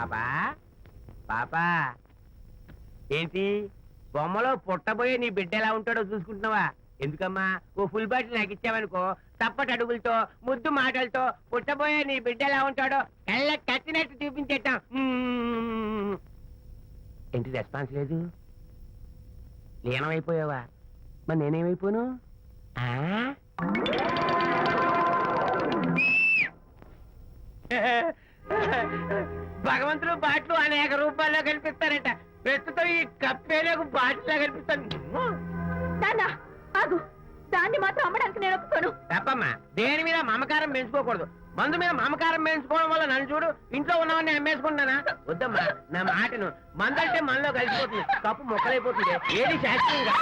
పాపా పాపా ఏంటి బొమ్మలో పుట్టబోయే నీ బిడ్డ ఎలా ఉంటాడో చూసుకుంటున్నావా? ఎందుకమ్మా ఓ ఫుల్ బాటిల్ నాకు ఇచ్చావనుకో తప్పటి అడుగులతో ముద్దు మాటలతో పుట్టబోయే నీ బిడ్డ ఎలా ఉంటాడో కళ్ళ కట్టినట్టు చూపించేద్దాం. ఏంటి రెస్పాన్స్ లేదు? లీనమైపోయావా? మరి నేనేమైపోను? భగవంతుడు బాట్లు అనేక రూపాల్లో కనిపిస్తారట. ప్రస్తుతం ఈ కప్పేలకు బాటిల్లా కనిపిస్తాను. దాన్ని మాత్రం అమ్మడానికి నేను ఒప్పుకోను. తప్పమ్మా, దేని మీద మమకారం పెంచుకోకూడదు. మందు మీద మమకారం పెంచుకోవడం వల్ల నన్ను చూడు ఇంట్లో ఉన్నవాడిని అమ్మేసుకుంటానా? వద్దమ్మా, నా మాటను. మందంటే మనలో కలిసిపోతుంది, కప్పు మొక్కలైపోతుంది. ఏది శాస్త్రీయంగా